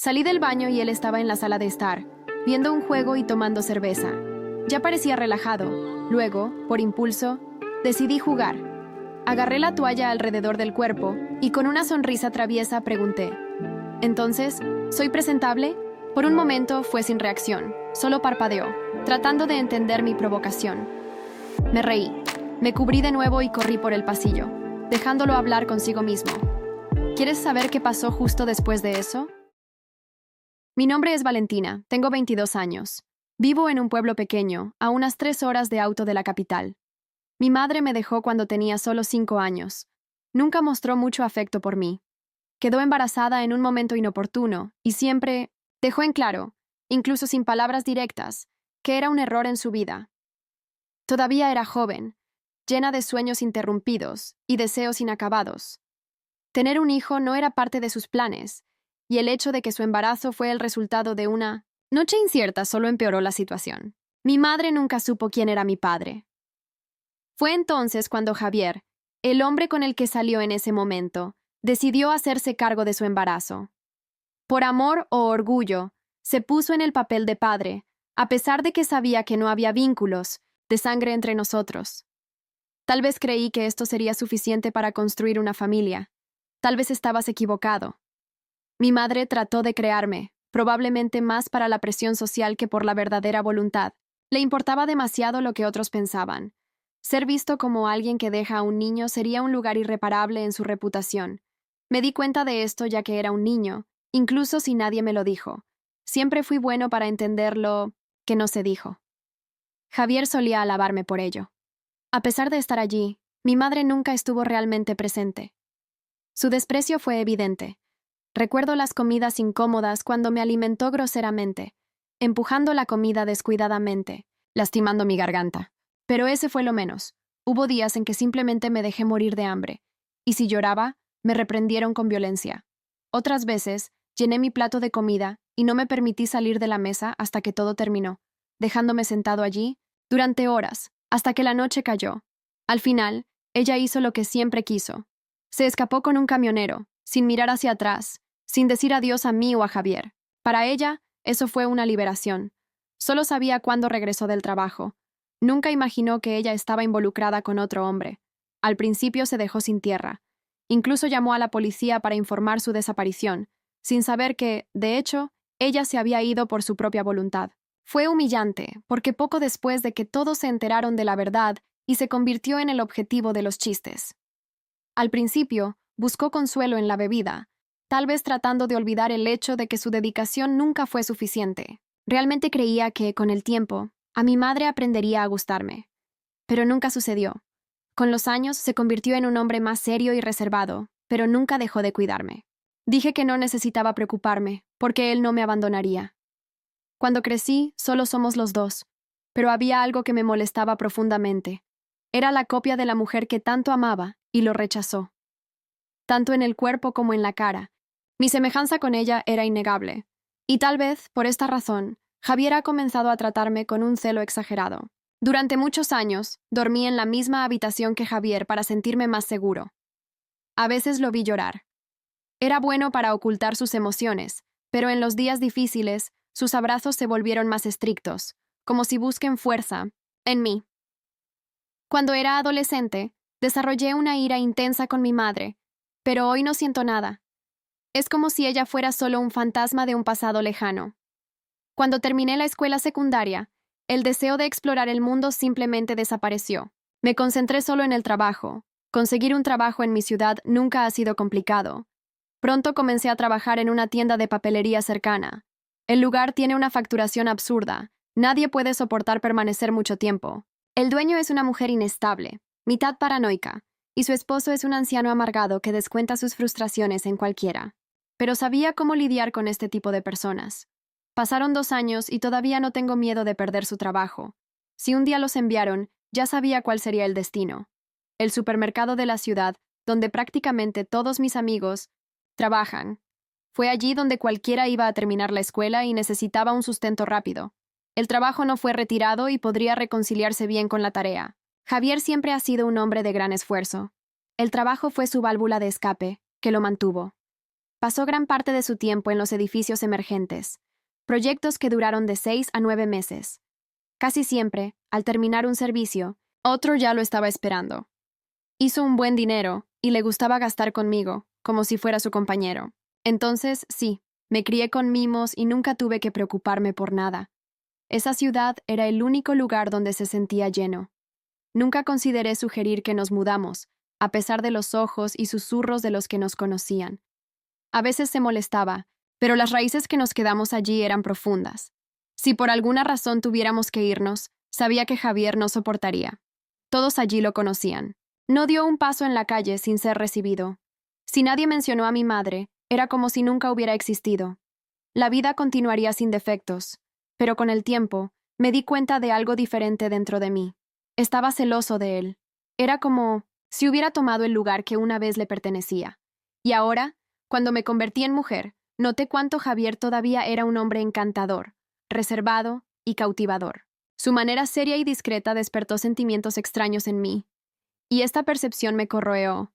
Salí del baño y él estaba en la sala de estar, viendo un juego y tomando cerveza. Ya parecía relajado. Luego, por impulso, decidí jugar. Agarré la toalla alrededor del cuerpo y con una sonrisa traviesa pregunté: «Entonces, ¿soy presentable?». Por un momento fue sin reacción, solo parpadeó, tratando de entender mi provocación. Me reí, me cubrí de nuevo y corrí por el pasillo, dejándolo hablar consigo mismo. ¿Quieres saber qué pasó justo después de eso? Mi nombre es Valentina, tengo 22 años. Vivo en un pueblo pequeño, a unas 3 horas de auto de la capital. Mi madre me dejó cuando tenía solo 5 años. Nunca mostró mucho afecto por mí. Quedó embarazada en un momento inoportuno y siempre dejó en claro, incluso sin palabras directas, que era un error en su vida. Todavía era joven, llena de sueños interrumpidos y deseos inacabados. Tener un hijo no era parte de sus planes, y el hecho de que su embarazo fue el resultado de una noche incierta solo empeoró la situación. Mi madre nunca supo quién era mi padre. Fue entonces cuando Javier, el hombre con el que salió en ese momento, decidió hacerse cargo de su embarazo. Por amor o orgullo, se puso en el papel de padre, a pesar de que sabía que no había vínculos de sangre entre nosotros. Tal vez creí que esto sería suficiente para construir una familia. Tal vez estabas equivocado. Mi madre trató de crearme, probablemente más para la presión social que por la verdadera voluntad. Le importaba demasiado lo que otros pensaban. Ser visto como alguien que deja a un niño sería un lugar irreparable en su reputación. Me di cuenta de esto ya que era un niño, incluso si nadie me lo dijo. Siempre fui bueno para entender lo que no se dijo. Javier solía alabarme por ello. A pesar de estar allí, mi madre nunca estuvo realmente presente. Su desprecio fue evidente. Recuerdo las comidas incómodas cuando me alimentó groseramente, empujando la comida descuidadamente, lastimando mi garganta. Pero ese fue lo menos. Hubo días en que simplemente me dejé morir de hambre, y si lloraba, me reprendieron con violencia. Otras veces, llené mi plato de comida y no me permití salir de la mesa hasta que todo terminó, dejándome sentado allí durante horas, hasta que la noche cayó. Al final, ella hizo lo que siempre quiso. Se escapó con un camionero, sin mirar hacia atrás, sin decir adiós a mí o a Javier. Para ella, eso fue una liberación. Solo sabía cuándo regresó del trabajo. Nunca imaginó que ella estaba involucrada con otro hombre. Al principio se dejó sin tierra. Incluso llamó a la policía para informar su desaparición, sin saber que, de hecho, ella se había ido por su propia voluntad. Fue humillante, porque poco después de que todos se enteraron de la verdad y se convirtió en el objetivo de los chistes. Al principio, buscó consuelo en la bebida, tal vez tratando de olvidar el hecho de que su dedicación nunca fue suficiente. Realmente creía que, con el tiempo, a mi madre aprendería a gustarme. Pero nunca sucedió. Con los años se convirtió en un hombre más serio y reservado, pero nunca dejó de cuidarme. Dije que no necesitaba preocuparme, porque él no me abandonaría. Cuando crecí, solo somos los dos, pero había algo que me molestaba profundamente. Era la copia de la mujer que tanto amaba y lo rechazó. Tanto en el cuerpo como en la cara. Mi semejanza con ella era innegable. Y tal vez, por esta razón, Javier ha comenzado a tratarme con un celo exagerado. Durante muchos años, dormí en la misma habitación que Javier para sentirme más seguro. A veces lo vi llorar. Era bueno para ocultar sus emociones, pero en los días difíciles, sus abrazos se volvieron más estrictos, como si busquen fuerza en mí. Cuando era adolescente, desarrollé una ira intensa con mi madre, pero hoy no siento nada. Es como si ella fuera solo un fantasma de un pasado lejano. Cuando terminé la escuela secundaria, el deseo de explorar el mundo simplemente desapareció. Me concentré solo en el trabajo. Conseguir un trabajo en mi ciudad nunca ha sido complicado. Pronto comencé a trabajar en una tienda de papelería cercana. El lugar tiene una facturación absurda. Nadie puede soportar permanecer mucho tiempo. El dueño es una mujer inestable, mitad paranoica, y su esposo es un anciano amargado que descuenta sus frustraciones en cualquiera. Pero sabía cómo lidiar con este tipo de personas. Pasaron 2 años y todavía no tengo miedo de perder su trabajo. Si un día los enviaron, ya sabía cuál sería el destino. El supermercado de la ciudad, donde prácticamente todos mis amigos trabajan. Fue allí donde cualquiera iba a terminar la escuela y necesitaba un sustento rápido. El trabajo no fue retirado y podría reconciliarse bien con la tarea. Javier siempre ha sido un hombre de gran esfuerzo. El trabajo fue su válvula de escape, que lo mantuvo. pasó gran parte de su tiempo en los edificios emergentes, proyectos que duraron de 6 a 9 meses. Casi siempre, al terminar un servicio, otro ya lo estaba esperando. Hizo un buen dinero y le gustaba gastar conmigo, como si fuera su compañero. Entonces, sí, me crié con mimos y nunca tuve que preocuparme por nada. Esa ciudad era el único lugar donde se sentía lleno. Nunca consideré sugerir que nos mudamos, a pesar de los ojos y susurros de los que nos conocían. A veces se molestaba, pero las raíces que nos quedamos allí eran profundas. Si por alguna razón tuviéramos que irnos, sabía que Javier no soportaría. Todos allí lo conocían. No dio un paso en la calle sin ser recibido. Si nadie mencionó a mi madre, era como si nunca hubiera existido. La vida continuaría sin defectos, pero con el tiempo, me di cuenta de algo diferente dentro de mí. Estaba celoso de él. Era como si hubiera tomado el lugar que una vez le pertenecía. Y ahora, cuando me convertí en mujer, noté cuánto Javier todavía era un hombre encantador, reservado y cautivador. Su manera seria y discreta despertó sentimientos extraños en mí, y esta percepción me corroeó.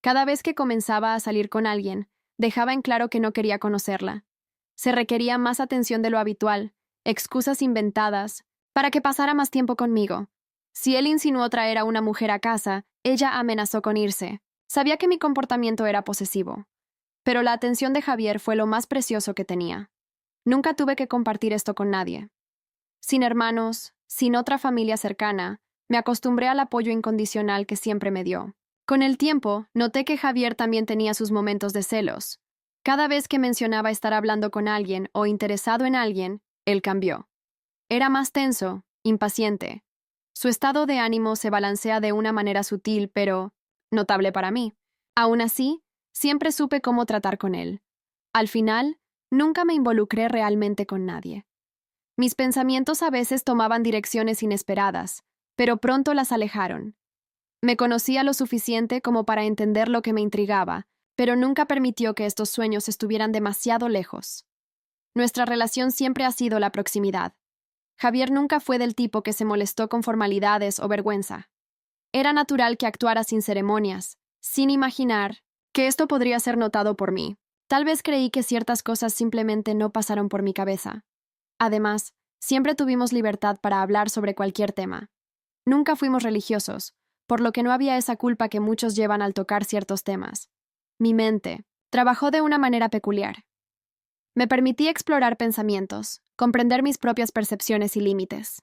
Cada vez que comenzaba a salir con alguien, dejaba en claro que no quería conocerla. Se requería más atención de lo habitual, excusas inventadas, para que pasara más tiempo conmigo. Si él insinuó traer a una mujer a casa, ella amenazó con irse. Sabía que mi comportamiento era posesivo. Pero la atención de Javier fue lo más precioso que tenía. Nunca tuve que compartir esto con nadie. Sin hermanos, sin otra familia cercana, me acostumbré al apoyo incondicional que siempre me dio. Con el tiempo, noté que Javier también tenía sus momentos de celos. Cada vez que mencionaba estar hablando con alguien o interesado en alguien, él cambió. Era más tenso, impaciente. Su estado de ánimo se balancea de una manera sutil, pero notable para mí. Aún así, siempre supe cómo tratar con él. Al final, nunca me involucré realmente con nadie. Mis pensamientos a veces tomaban direcciones inesperadas, pero pronto las alejaron. Me conocía lo suficiente como para entender lo que me intrigaba, pero nunca permitió que estos sueños estuvieran demasiado lejos. Nuestra relación siempre ha sido la proximidad. Javier nunca fue del tipo que se molestó con formalidades o vergüenza. Era natural que actuara sin ceremonias, sin imaginar que esto podría ser notado por mí. Tal vez creí que ciertas cosas simplemente no pasaron por mi cabeza. Además, siempre tuvimos libertad para hablar sobre cualquier tema. Nunca fuimos religiosos, por lo que no había esa culpa que muchos llevan al tocar ciertos temas. Mi mente trabajó de una manera peculiar. Me permití explorar pensamientos, comprender mis propias percepciones y límites.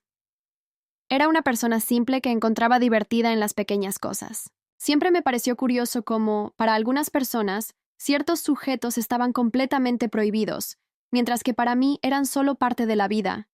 Era una persona simple que encontraba divertida en las pequeñas cosas. Siempre me pareció curioso cómo, para algunas personas, ciertos sujetos estaban completamente prohibidos, mientras que para mí eran solo parte de la vida.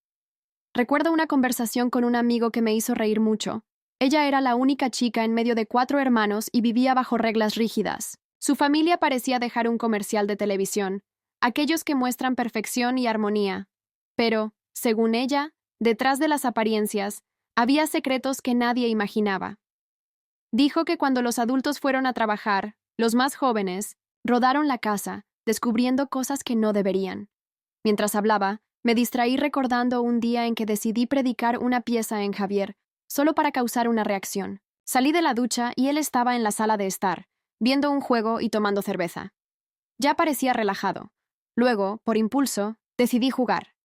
Recuerdo una conversación con un amigo que me hizo reír mucho. Ella era la única chica en medio de 4 hermanos y vivía bajo reglas rígidas. Su familia parecía dejar un comercial de televisión, aquellos que muestran perfección y armonía. Pero, según ella, detrás de las apariencias, había secretos que nadie imaginaba. Dijo que cuando los adultos fueron a trabajar, los más jóvenes rodaron la casa, descubriendo cosas que no deberían. Mientras hablaba, me distraí recordando un día en que decidí predicar una pieza en Javier, solo para causar una reacción. Salí de la ducha y él estaba en la sala de estar, viendo un juego y tomando cerveza. Ya parecía relajado. Luego, por impulso, decidí jugar.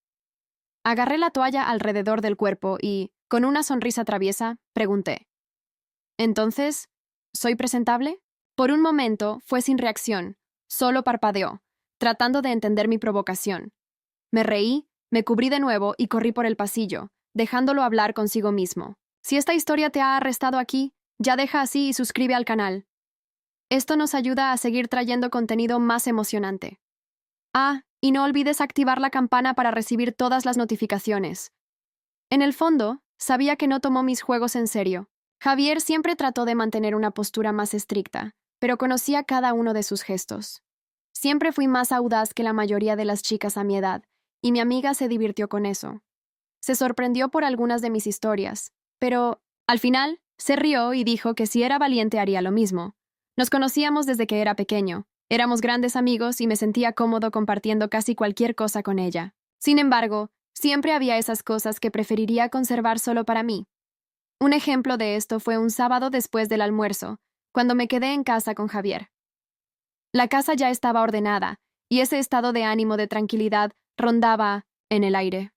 Agarré la toalla alrededor del cuerpo y, con una sonrisa traviesa, pregunté: «¿Entonces, soy presentable?» Por un momento fue sin reacción, solo parpadeó, tratando de entender mi provocación. Me reí, me cubrí de nuevo y corrí por el pasillo, dejándolo hablar consigo mismo. Si esta historia te ha arrestado aquí, ya deja así y suscribe al canal. Esto nos ayuda a seguir trayendo contenido más emocionante. Ah, y no olvides activar la campana para recibir todas las notificaciones. En el fondo, sabía que no tomó mis juegos en serio. Javier siempre trató de mantener una postura más estricta, pero conocía cada uno de sus gestos. Siempre fui más audaz que la mayoría de las chicas a mi edad, y mi amiga se divirtió con eso. Se sorprendió por algunas de mis historias, pero, al final, se rió y dijo que si era valiente haría lo mismo. Nos conocíamos desde que era pequeño, éramos grandes amigos y me sentía cómodo compartiendo casi cualquier cosa con ella. Sin embargo, siempre había esas cosas que preferiría conservar solo para mí. Un ejemplo de esto fue un sábado después del almuerzo, cuando me quedé en casa con Javier. La casa ya estaba ordenada, y ese estado de ánimo de tranquilidad rondaba en el aire.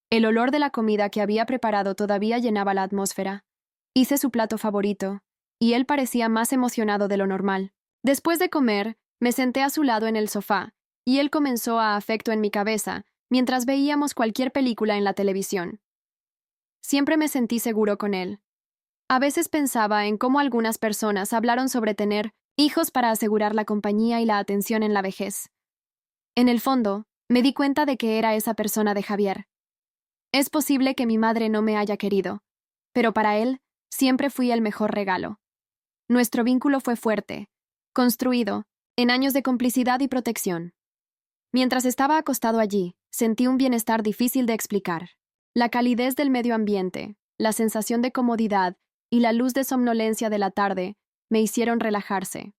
El olor de la comida que había preparado todavía llenaba la atmósfera. Hice su plato favorito, y él parecía más emocionado de lo normal. Después de comer, me senté a su lado en el sofá, y él comenzó a afecto en mi cabeza, mientras veíamos cualquier película en la televisión. Siempre me sentí seguro con él. A veces pensaba en cómo algunas personas hablaron sobre tener hijos para asegurar la compañía y la atención en la vejez. En el fondo, me di cuenta de que era esa persona de Javier. Es posible que mi madre no me haya querido, pero para él siempre fui el mejor regalo. Nuestro vínculo fue fuerte, construido en años de complicidad y protección. Mientras estaba acostado allí, sentí un bienestar difícil de explicar. La calidez del medio ambiente, la sensación de comodidad y la luz de somnolencia de la tarde me hicieron relajarse.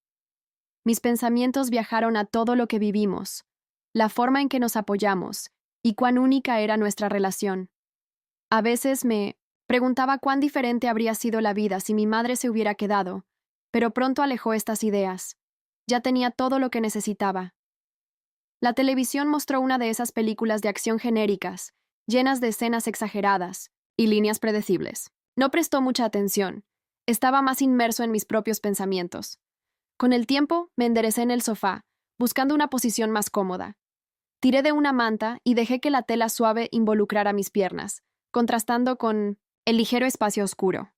Mis pensamientos viajaron a todo lo que vivimos, la forma en que nos apoyamos y cuán única era nuestra relación. A veces me preguntaba cuán diferente habría sido la vida si mi madre se hubiera quedado, pero pronto alejó estas ideas. Ya tenía todo lo que necesitaba. La televisión mostró una de esas películas de acción genéricas, llenas de escenas exageradas y líneas predecibles. No prestó mucha atención. Estaba más inmerso en mis propios pensamientos. Con el tiempo, me enderecé en el sofá, buscando una posición más cómoda. Tiré de una manta y dejé que la tela suave involucrara mis piernas, contrastando con el ligero espacio oscuro.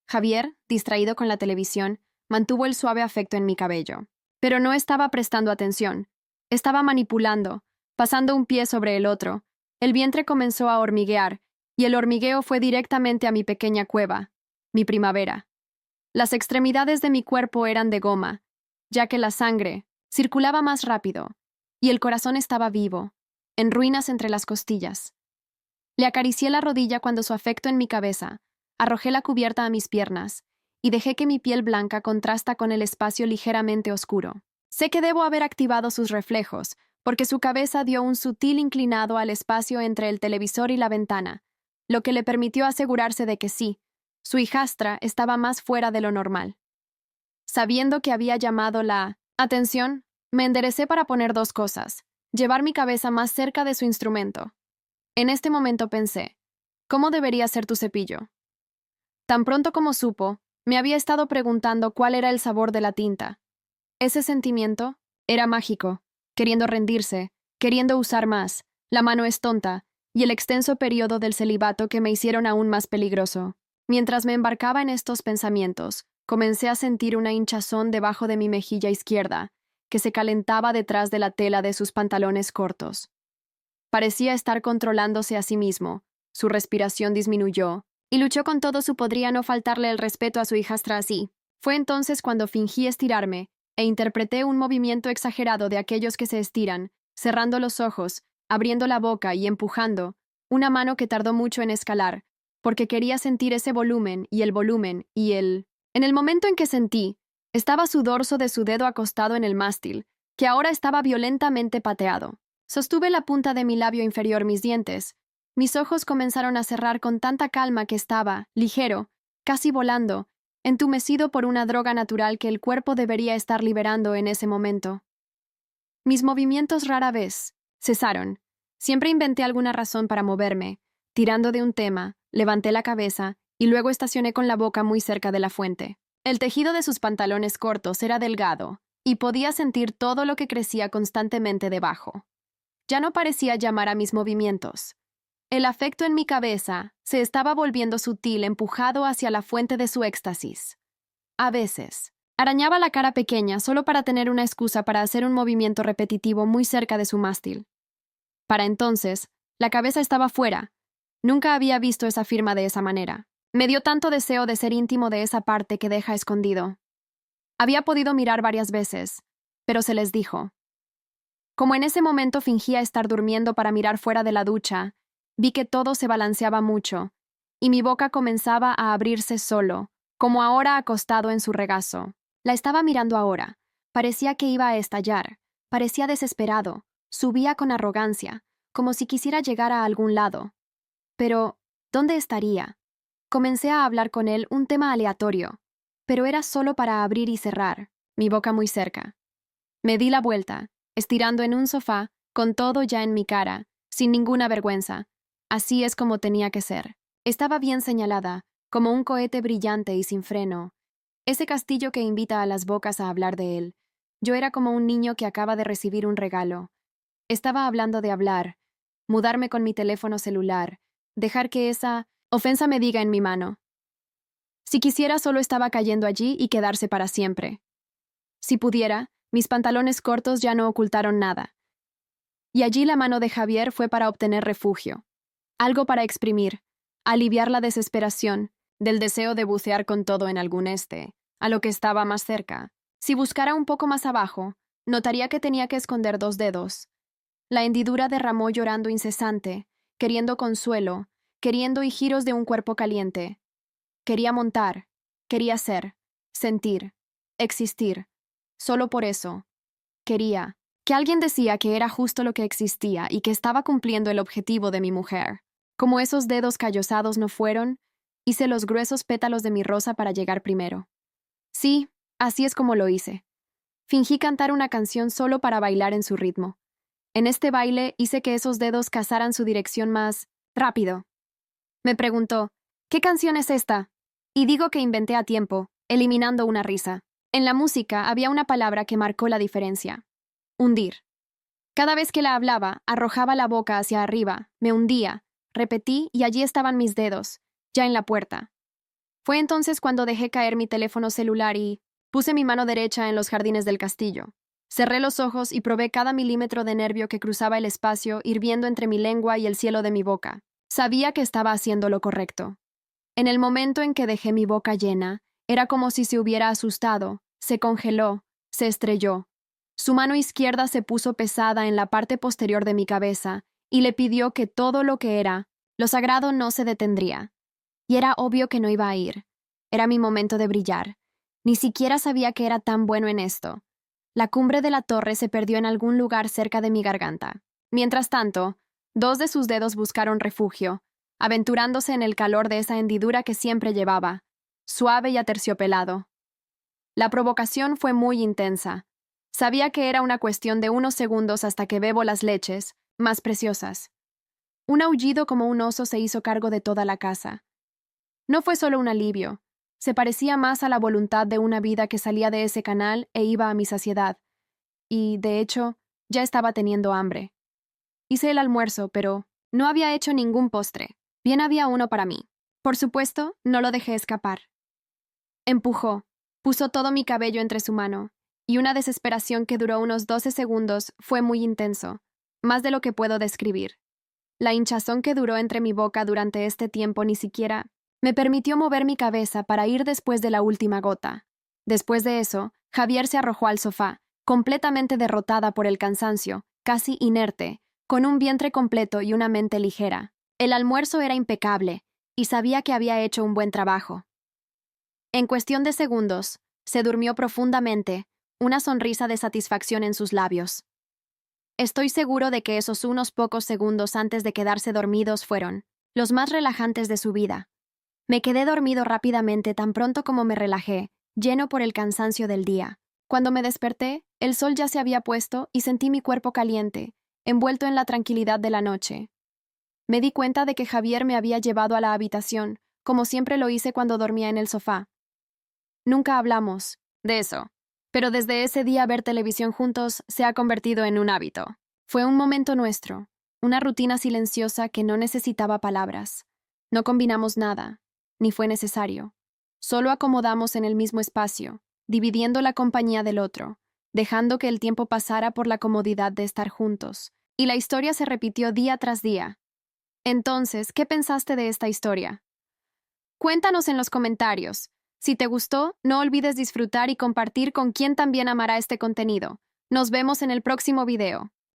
Javier, distraído con la televisión, mantuvo el suave afecto en mi cabello. Pero no estaba prestando atención. Estaba manipulando, pasando un pie sobre el otro. El vientre comenzó a hormiguear, y el hormigueo fue directamente a mi pequeña cueva, mi primavera. Las extremidades de mi cuerpo eran de goma, ya que la sangre circulaba más rápido, y el corazón estaba vivo, en ruinas entre las costillas. Le acaricié la rodilla cuando su afecto en mi cabeza, arrojé la cubierta a mis piernas, y dejé que mi piel blanca contrasta con el espacio ligeramente oscuro. Sé que debo haber activado sus reflejos, porque su cabeza dio un sutil inclinado al espacio entre el televisor y la ventana, lo que le permitió asegurarse de que sí, su hijastra estaba más fuera de lo normal. Sabiendo que había llamado la atención, me enderecé para poner dos cosas: llevar mi cabeza más cerca de su instrumento. En este momento pensé, ¿cómo debería ser tu cepillo? Tan pronto como supo, me había estado preguntando cuál era el sabor de la tinta. Ese sentimiento era mágico, queriendo rendirse, queriendo usar más, la mano es tonta, y el extenso periodo del celibato que me hicieron aún más peligroso. Mientras me embarcaba en estos pensamientos, comencé a sentir una hinchazón debajo de mi mejilla izquierda, que se calentaba detrás de la tela de sus pantalones cortos. Parecía estar controlándose a sí mismo, su respiración disminuyó, y luchó con todo su podría no faltarle el respeto a su hijastra así. Fue entonces cuando fingí estirarme, e interpreté un movimiento exagerado de aquellos que se estiran, cerrando los ojos, abriendo la boca y empujando, una mano que tardó mucho en escalar, porque quería sentir ese volumen y el volumen y el... En el momento en que sentí, estaba su dorso de su dedo acostado en el mástil, que ahora estaba violentamente pateado. Sostuve la punta de mi labio inferior mis dientes. Mis ojos comenzaron a cerrar con tanta calma que estaba, ligero, casi volando, entumecido por una droga natural que el cuerpo debería estar liberando en ese momento. Mis movimientos rara vez cesaron. Siempre inventé alguna razón para moverme. Tirando de un tema, levanté la cabeza y luego estacioné con la boca muy cerca de la fuente. El tejido de sus pantalones cortos era delgado, y podía sentir todo lo que crecía constantemente debajo. Ya no parecía llamar a mis movimientos. El afecto en mi cabeza se estaba volviendo sutil, empujado hacia la fuente de su éxtasis. A veces, arañaba la cara pequeña solo para tener una excusa para hacer un movimiento repetitivo muy cerca de su mástil. Para entonces, la cabeza estaba fuera. Nunca había visto esa firma de esa manera. Me dio tanto deseo de ser íntimo de esa parte que deja escondido. Había podido mirar varias veces, pero se les dijo. Como en ese momento fingía estar durmiendo para mirar fuera de la ducha, vi que todo se balanceaba mucho, y mi boca comenzaba a abrirse solo, como ahora acostado en su regazo. La estaba mirando ahora. Parecía que iba a estallar. Parecía desesperado. Subía con arrogancia, como si quisiera llegar a algún lado. Pero, ¿dónde estaría? Comencé a hablar con él un tema aleatorio, pero era solo para abrir y cerrar, mi boca muy cerca. Me di la vuelta, estirando en un sofá, con todo ya en mi cara, sin ninguna vergüenza. Así es como tenía que ser. Estaba bien señalada, como un cohete brillante y sin freno. Ese castillo que invita a las bocas a hablar de él. Yo era como un niño que acaba de recibir un regalo. Estaba hablando de hablar, mudarme con mi teléfono celular, dejar que esa ofensa me diga en mi mano. Si quisiera, solo estaba cayendo allí y quedarse para siempre. Si pudiera, mis pantalones cortos ya no ocultaron nada. Y allí la mano de Javier fue para obtener refugio. Algo para exprimir, aliviar la desesperación, del deseo de bucear con todo en algún a lo que estaba más cerca. Si buscara un poco más abajo, notaría que tenía que esconder 2 dedos. La hendidura derramó llorando incesante, queriendo consuelo, queriendo y giros de un cuerpo caliente. Quería montar, quería ser, sentir, existir. Solo por eso. Quería. Que alguien decía que era justo lo que existía y que estaba cumpliendo el objetivo de mi mujer. Como esos dedos callosados no fueron, hice los gruesos pétalos de mi rosa para llegar primero. Sí, así es como lo hice. Fingí cantar una canción solo para bailar en su ritmo. En este baile hice que esos dedos cazaran su dirección más rápido. Me preguntó, ¿qué canción es esta? Y digo que inventé a tiempo, eliminando una risa. En la música había una palabra que marcó la diferencia. Hundir. Cada vez que la hablaba, arrojaba la boca hacia arriba, me hundía, repetí y allí estaban mis dedos, ya en la puerta. Fue entonces cuando dejé caer mi teléfono celular y puse mi mano derecha en los jardines del castillo. Cerré los ojos y probé cada milímetro de nervio que cruzaba el espacio hirviendo entre mi lengua y el cielo de mi boca. Sabía que estaba haciendo lo correcto. En el momento en que dejé mi boca llena, era como si se hubiera asustado, se congeló, se estrelló. Su mano izquierda se puso pesada en la parte posterior de mi cabeza y le pidió que todo lo que era, lo sagrado no se detendría. Y era obvio que no iba a ir. Era mi momento de brillar. Ni siquiera sabía que era tan bueno en esto. La cumbre de la torre se perdió en algún lugar cerca de mi garganta. Mientras tanto, 2 de sus dedos buscaron refugio, aventurándose en el calor de esa hendidura que siempre llevaba, suave y aterciopelado. La provocación fue muy intensa. Sabía que era una cuestión de unos segundos hasta que bebo las leches, más preciosas. Un aullido como un oso se hizo cargo de toda la casa. No fue solo un alivio, se parecía más a la voluntad de una vida que salía de ese canal e iba a mi saciedad. Y, de hecho, ya estaba teniendo hambre. Hice el almuerzo, pero no había hecho ningún postre. Bien había uno para mí. Por supuesto, no lo dejé escapar. Empujó, puso todo mi cabello entre su mano, y una desesperación que duró unos 12 segundos fue muy intenso, más de lo que puedo describir. La hinchazón que duró entre mi boca durante este tiempo ni siquiera me permitió mover mi cabeza para ir después de la última gota. Después de eso, Javier se arrojó al sofá, completamente derrotada por el cansancio, casi inerte, con un vientre completo y una mente ligera. El almuerzo era impecable, y sabía que había hecho un buen trabajo. En cuestión de segundos, se durmió profundamente, una sonrisa de satisfacción en sus labios. Estoy seguro de que esos unos pocos segundos antes de quedarse dormidos fueron los más relajantes de su vida. Me quedé dormido rápidamente tan pronto como me relajé, lleno por el cansancio del día. Cuando me desperté, el sol ya se había puesto y sentí mi cuerpo caliente, envuelto en la tranquilidad de la noche. Me di cuenta de que Javier me había llevado a la habitación, como siempre lo hice cuando dormía en el sofá. Nunca hablamos de eso, pero desde ese día ver televisión juntos se ha convertido en un hábito. Fue un momento nuestro, una rutina silenciosa que no necesitaba palabras. No combinamos nada, ni fue necesario. Solo acomodamos en el mismo espacio, dividiendo la compañía del otro, dejando que el tiempo pasara por la comodidad de estar juntos. Y la historia se repitió día tras día. Entonces, ¿qué pensaste de esta historia? Cuéntanos en los comentarios. Si te gustó, no olvides disfrutar y compartir con quien también amará este contenido. Nos vemos en el próximo video.